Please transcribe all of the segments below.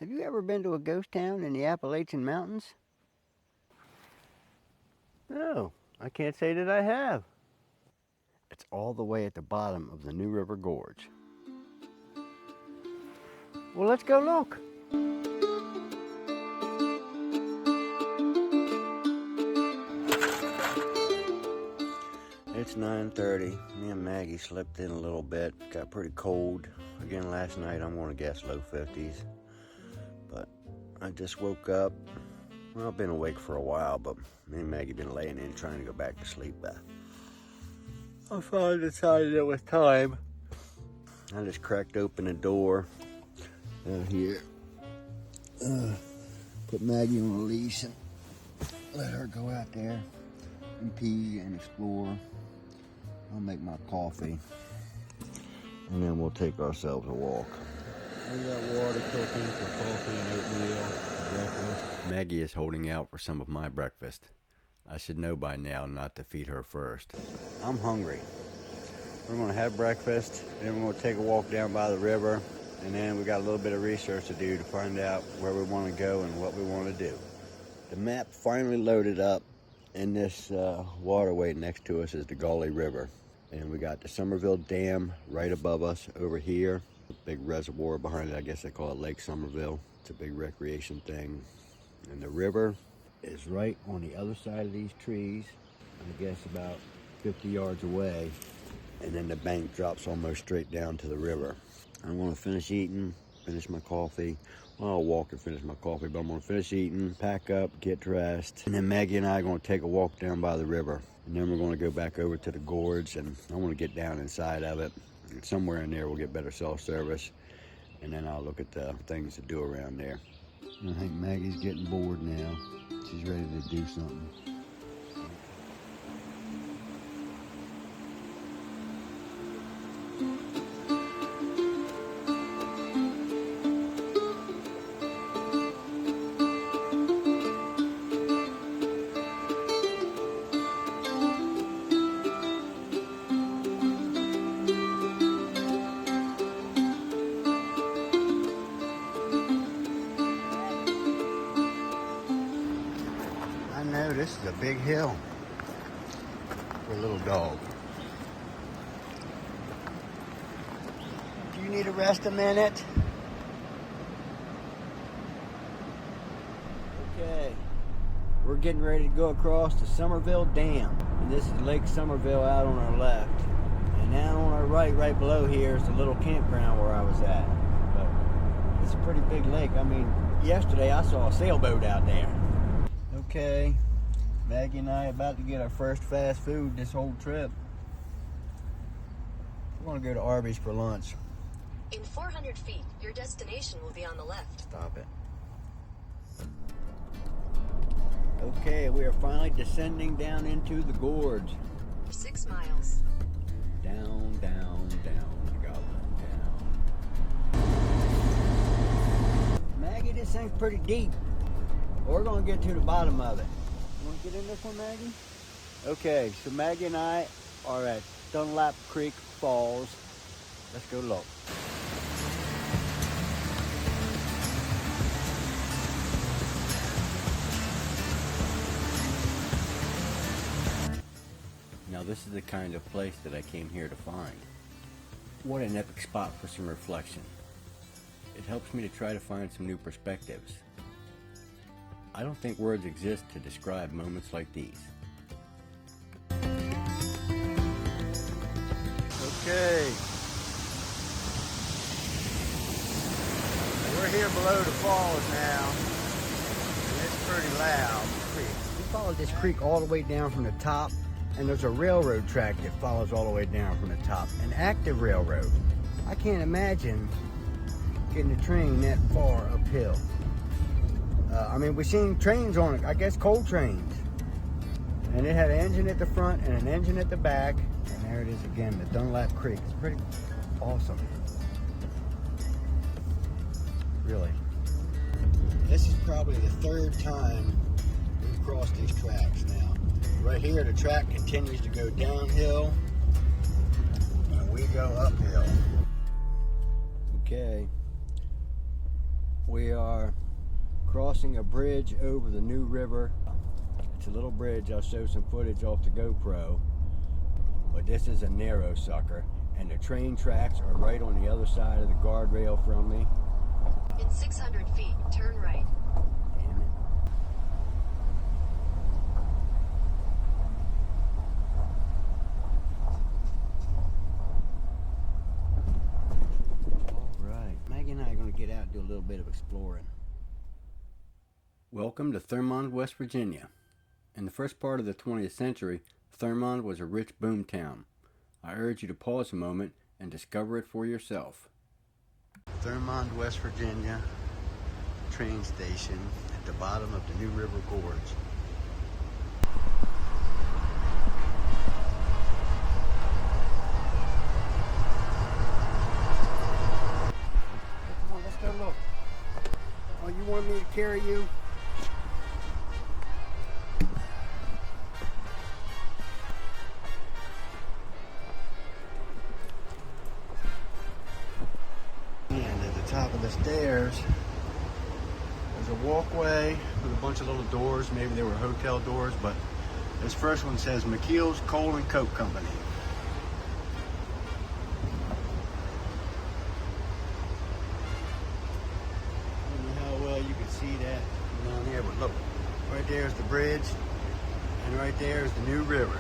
Have you ever been to a ghost town in the Appalachian Mountains? No, I can't say that I have. It's all the way at the bottom of the new River Gorge. Well, let's go look. It's 9:30. Me and Maggie slept in a little bit. Got pretty cold. Again, last night I'm going to guess low 50s. But I just woke up. Well, I've been awake for a while, but me and Maggie been laying in trying to go back to sleep. I finally decided it was time. I just cracked open the door out here. Put Maggie on a leash and let her go out there and pee and explore. I'll make my coffee and then we'll take ourselves a walk. We got water cooking for coffee and oatmeal for breakfast. Maggie is holding out for some of my breakfast. I should know by now not to feed her first. I'm hungry. We're gonna have breakfast, then we're gonna take a walk down by the river, and then we got a little bit of research to do to find out where we wanna go and what we wanna do. The map finally loaded up, and this waterway next to us is the Gauley River. And we got the Somerville Dam right above us over here. A big reservoir behind it, I guess they call it Lake Somerville. It's a big recreation thing. And the river is right on the other side of these trees, I guess about 50 yards away. And then the bank drops almost straight down to the river. I'm gonna finish eating, finish my coffee. Well, I'll walk and finish my coffee, but I'm gonna finish eating, pack up, get dressed. And then Maggie and I are gonna take a walk down by the river. And then we're gonna go back over to the gorge, and I wanna get down inside of it. And somewhere in there we'll get better cell service. And then I'll look at the things to do around there. I think Maggie's getting bored now. She's ready to do something. This is a big hill for a little dog. Do you need to rest a minute? Okay, we're getting ready to go across the Somerville Dam. And this is Lake Somerville out on our left. And down on our right below here is the little campground where I was at. But it's a pretty big lake. I mean, yesterday I saw a sailboat out there. Okay. Maggie and I about to get our first fast food this whole trip. We're gonna go to Arby's for lunch. In 400 feet, your destination will be on the left. Stop it. Okay, we are finally descending down into the gorge. 6 miles. Down, down, down, down. Maggie, this thing's pretty deep. We're gonna get to the bottom of it. You want to get in this one, Maggie? Okay, so Maggie and I are at Dunlap Creek Falls. Let's go look. Now this is the kind of place that I came here to find. What an epic spot for some reflection. It helps me to try to find some new perspectives. I don't think words exist to describe moments like these. Okay. We're here below the falls now. And it's pretty loud. We followed this creek all the way down from the top, and there's a railroad track that follows all the way down from the top. An active railroad. I can't imagine getting a train that far uphill. I mean, we've seen trains on it, I guess coal trains. And it had an engine at the front and an engine at the back. And there it is again, the Dunlap Creek. It's pretty awesome. Really. This is probably the third time we've crossed these tracks now. Right here, the track continues to go downhill, and we go uphill. Okay. We are crossing a bridge over the New River. It's a little bridge. I'll show some footage off the GoPro. But this is a narrow sucker, and the train tracks are right on the other side of the guardrail from me. In 600 feet, turn right. Damn it. All right, Maggie and I are going to get out and do a little bit of exploring. Welcome to Thurmond, West Virginia. In the first part of the 20th century, Thurmond was a rich boomtown. I urge you to pause a moment and discover it for yourself. Thurmond, West Virginia train station at the bottom of the New River Gorge. Come on, let's go look. Oh, you want me to carry you? And at the top of the stairs, there's a walkway with a bunch of little doors. Maybe they were hotel doors, but this first one says McKeel's Coal and Coke Company. I don't know how well you can see that down here, but look, right there's the bridge, and right there is the New River.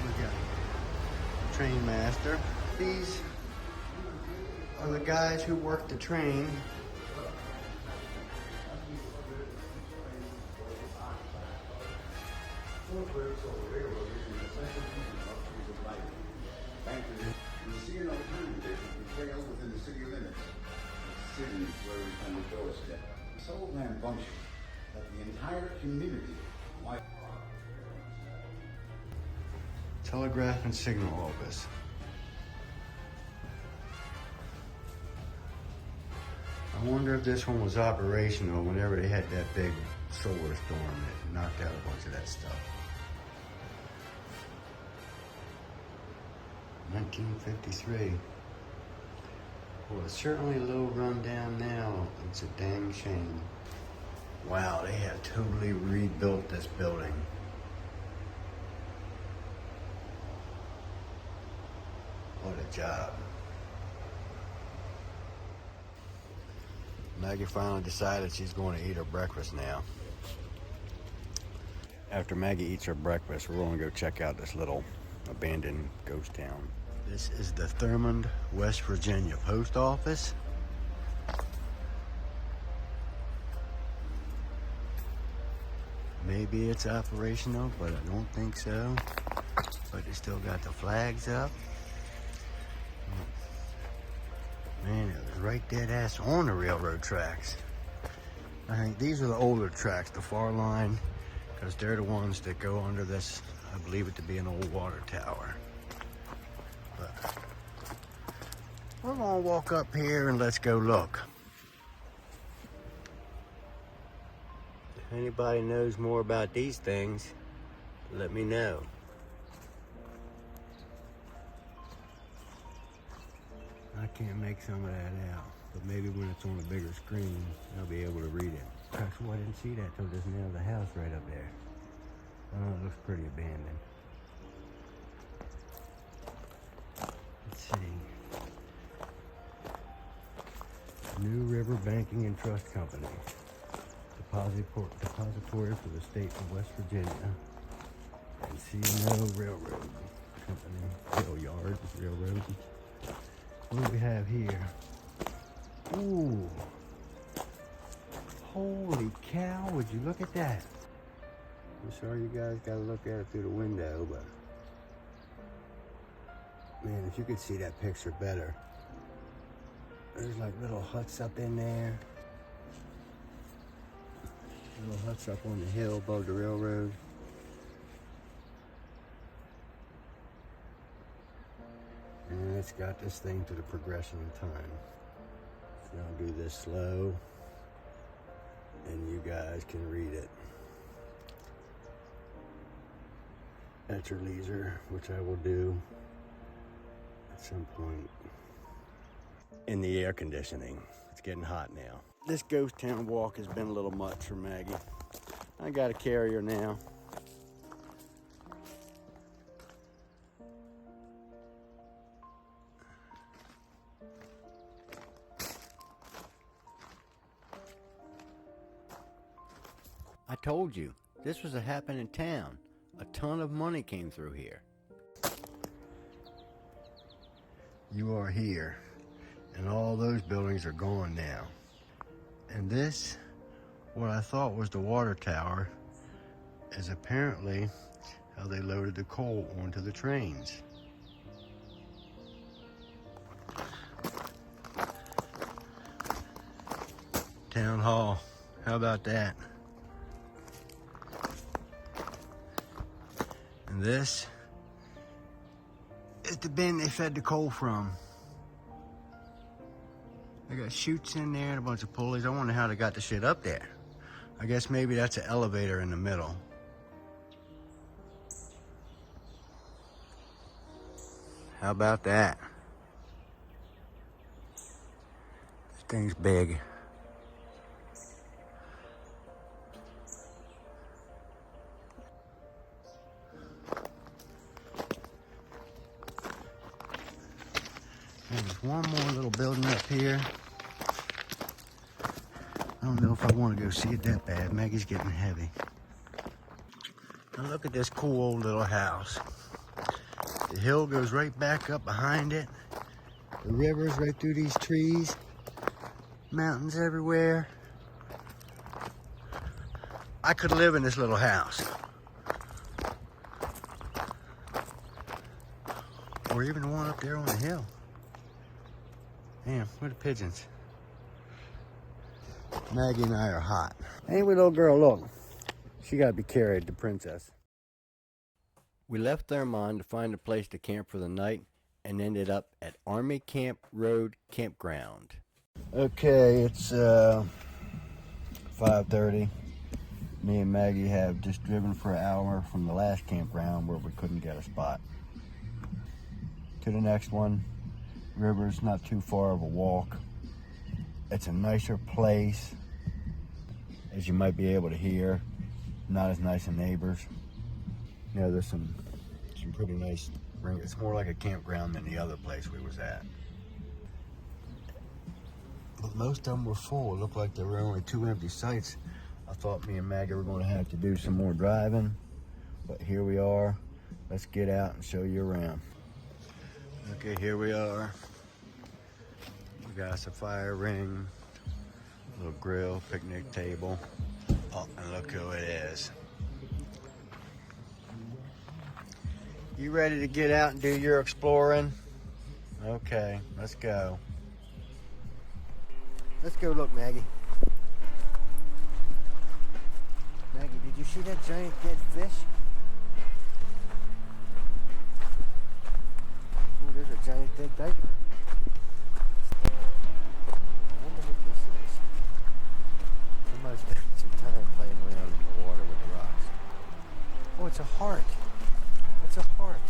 We got train master. These are the guys who work the train. The sea and alternative we trail within the city limits. The city is where we find the doorstep. The sole plan function that the entire community might. Telegraph and signal office. I wonder if this one was operational whenever they had that big solar storm that knocked out a bunch of that stuff. 1953. Well, it's certainly a little run down now. It's a dang shame. Wow, they have totally rebuilt this building. What a job. Maggie finally decided she's going to eat her breakfast now. After Maggie eats her breakfast, we're going to go check out this little abandoned ghost town. This is the Thurmond, West Virginia post office. Maybe it's operational, but I don't think so. But they still got the flags up. Man, it was right dead ass on the railroad tracks. I think these are the older tracks, the far line, because they're the ones that go under this. I believe it to be an old water tower. But we're gonna walk up here and let's go look. If anybody knows more about these things, let me know. I can't make some of that out, but maybe when it's on a bigger screen, I'll be able to read it. Actually, I didn't see that till just now. The house right up there. Oh, it looks pretty abandoned. Let's see. New River Banking and Trust Company. Depository for the state of West Virginia. And C&O Railroad Company. Rail yard, railroad. What do we have here? Ooh. Holy cow, would you look at that? I'm sorry you guys gotta look at it through the window, but man, if you could see that picture better. There's like little huts up in there. Little huts up on the hill above the railroad. And it's got this thing to the progression of time. So I'll do this slow, and you guys can read it at your leisure, which I will do. at some point in the air conditioning. It's getting hot now. This ghost town walk has been a little much for Maggie. I got a carrier now. I told you, this was a happening town. A ton of money came through here. You are here, and all those buildings are gone now. And this, what I thought was the water tower, is apparently how they loaded the coal onto the trains. Town hall, how about that? And this is the bin they fed the coal from. They got chutes in there and a bunch of pulleys. I wonder how they got the shit up there. I guess maybe that's an elevator in the middle. How about that? This thing's big. There's one more little building up here. I don't know if I want to go see it that bad. Maggie's getting heavy. Now look at this cool old little house. The hill goes right back up behind it. The river's right through these trees. Mountains everywhere. I could live in this little house. Or even the one up there on the hill. Damn, where are the pigeons? Maggie and I are hot. Anyway, little girl, look. She gotta be carried, the princess. We left Thurmond to find a place to camp for the night and ended up at Army Camp Road Campground. Okay, it's 5:30. Me and Maggie have just driven for an hour from the last campground where we couldn't get a spot to the next one. River's not too far of a walk. It's a nicer place, as you might be able to hear. Not as nice a neighbors. You know, there's some pretty nice. It's more like a campground than the other place we was at. But most of them were full. It looked like there were only 2 empty sites. I thought me and Maggie were going to have to do some more driving, but here we are. Let's get out and show you around. Okay, here we are. We got us a fire ring, little grill, picnic table. Oh, and look who it is. You ready to get out and do your exploring? Okay, let's go. Let's go look, Maggie. Maggie, did you see that giant dead fish? Oh, there's a giant dead diaper. I wonder what this is. I might spend some time playing around in the water with the rocks. Oh, it's a heart. It's a heart.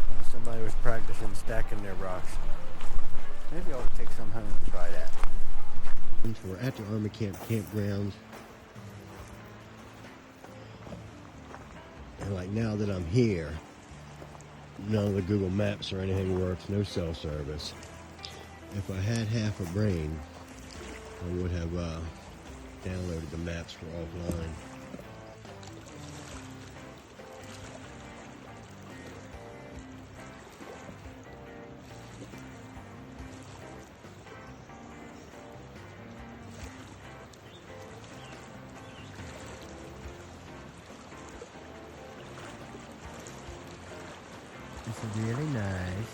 Oh, somebody was practicing stacking their rocks. Maybe I'll take some home and try that. We're at the Army campground. And like now that I'm here, none of the Google Maps or anything works, no cell service. If I had half a brain, I would have downloaded the maps for offline. This is really nice.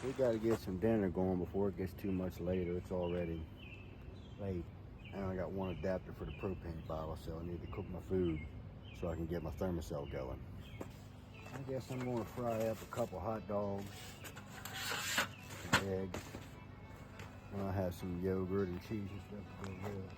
We gotta get some dinner going before it gets too much later. It's already late. I only got one adapter for the propane bottle, so I need to cook my food so I can get my thermostat going. I guess I'm going to fry up a couple hot dogs, some eggs, and I'll have some yogurt and cheese and stuff to go with it.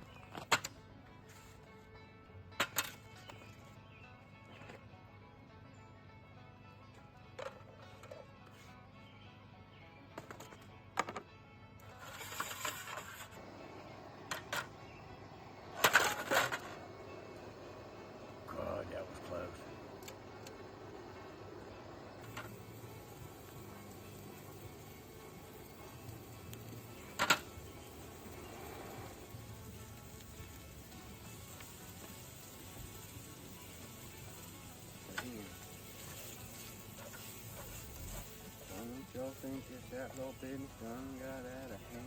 think just that little business done got out of hand.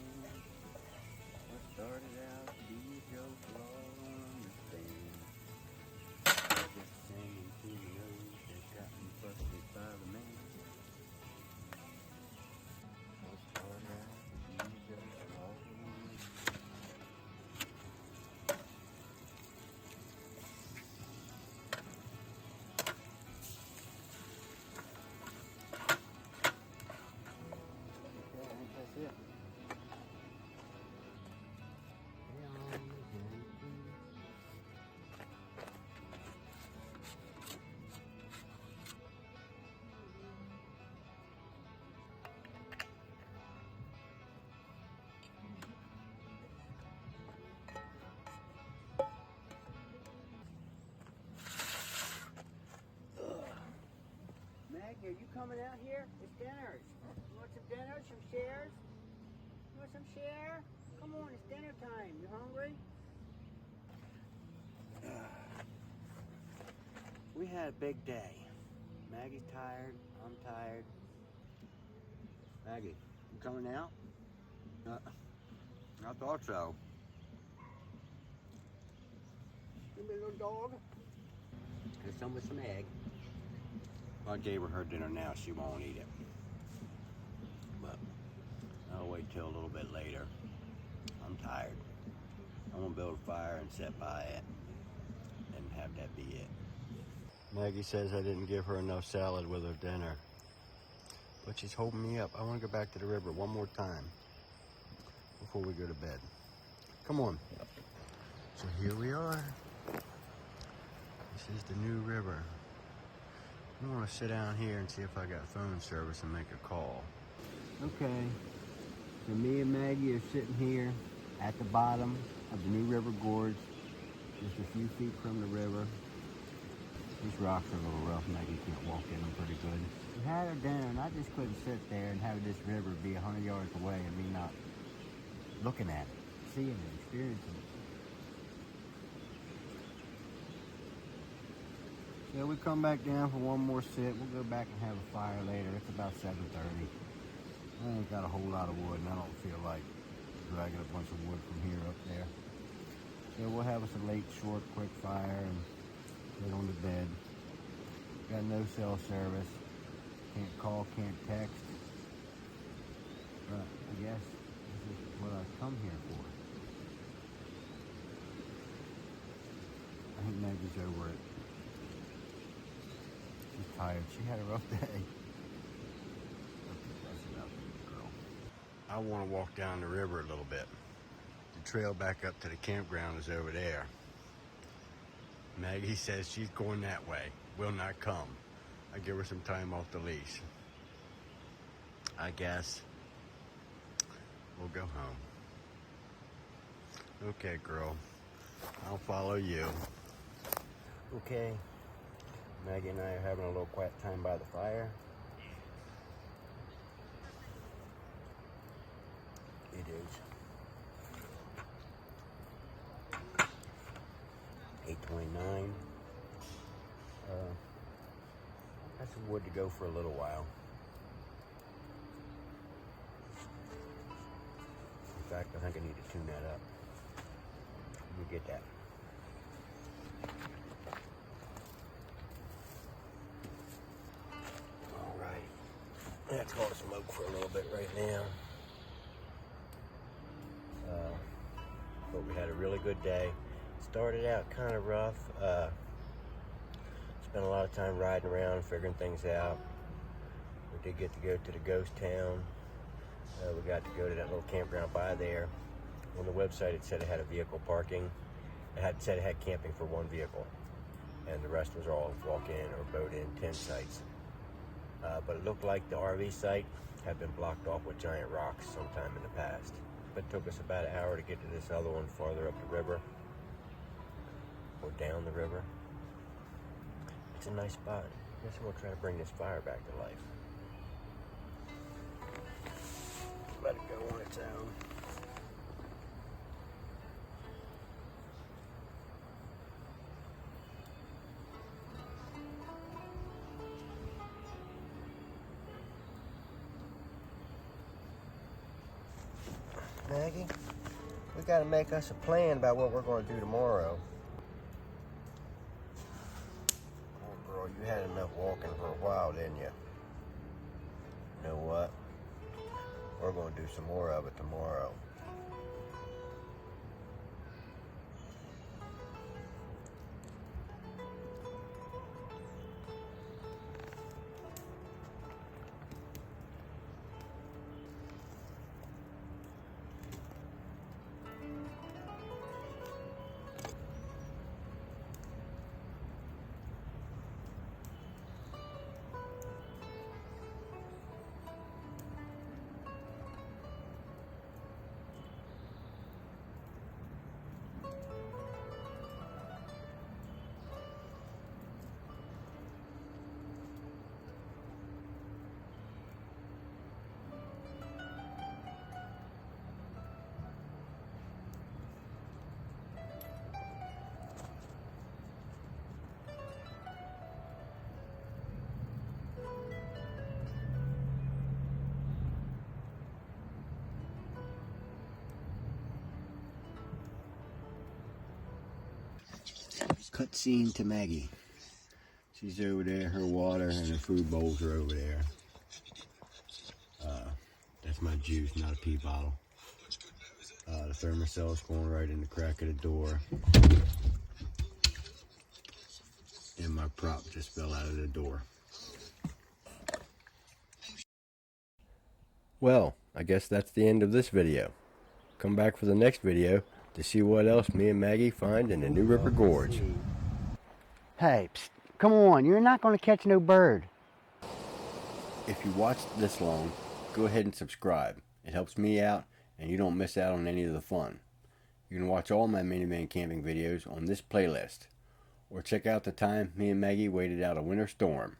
What started out to be a joke, we'll all understand. Just singing to the nose that got me busted by the man. What started out to be a joke, we'll all understand. That's it. Maggie, are you coming out here? It's dinners. You want some dinner? Some shares? You want some share? Come on, it's dinner time. You hungry? We had a big day. Maggie's tired. I'm tired. Maggie, you coming out? I thought so. Give me a little dog. Get some with some egg. I gave her dinner now. She won't eat it. But I'll wait till a little bit later. I'm tired. I'm gonna build a fire and sit by it and have that be it. Maggie says I didn't give her enough salad with her dinner, but she's holding me up. I want to go back to the river one more time before we go to bed. Come on. So here we are. This is the new river. I want to sit down here and see if I got phone service and make a call. Okay, so me and Maggie are sitting here at the bottom of the new River Gorge, just a few feet from the river. These rocks are a little rough. Maggie can't walk in them pretty good. We had our dinner, and I just couldn't sit there and have this river be 100 yards away and me not looking at it, seeing it, experiencing it. So we come back down for one more sit. We'll go back and have a fire later. It's about 7:30. I ain't got a whole lot of wood, and I don't feel like dragging a bunch of wood from here up there. So we'll have us a late, short, quick fire and get on to bed. Got no cell service. Can't call, can't text. But I guess this is what I've come here for. I think Maggie's over it. She's tired. She had a rough day. I want to walk down the river a little bit. The trail back up to the campground is over there. Maggie says she's going that way. Will not come. I give her some time off the leash. I guess we'll go home. Okay, girl. I'll follow you. Okay. Maggie and I are having a little quiet time by the fire. It is 8:29. Got some wood to go for a little while. In fact, I think I need to tune that up. Let me get that. All right. That's going to smoke for a little bit right now. But we had a really good day. Started out kind of rough. Spent a lot of time riding around, figuring things out. We did get to go to the ghost town. We got to go to that little campground by there. On the website, it said it had a vehicle parking. It said it had camping for one vehicle, and the rest was all walk-in or boat-in tent sites. But it looked like the RV site had been blocked off with giant rocks sometime in the past. But it took us about an hour to get to this other one farther up the river, or down the river. It's a nice spot. I guess we'll try to bring this fire back to life. Let it go on its own. Maggie, we gotta make us a plan about what we're gonna do tomorrow. Oh girl, you had enough walking for a while, didn't you? You know what? We're gonna do some more of it tomorrow. Cut scene to Maggie. She's over there, her water and her food bowls are over there. That's my juice, not a pee bottle. The thermostat is going right in the crack of the door. And my prop just fell out of the door. Well, I guess that's the end of this video. Come back for the next video to see what else me and Maggie find in the new River Gorge. Hey, psst, come on, you're not going to catch no bird. If you watched this long, go ahead and subscribe. It helps me out and you don't miss out on any of the fun. You can watch all my minivan camping videos on this playlist, or check out the time me and Maggie waited out a winter storm.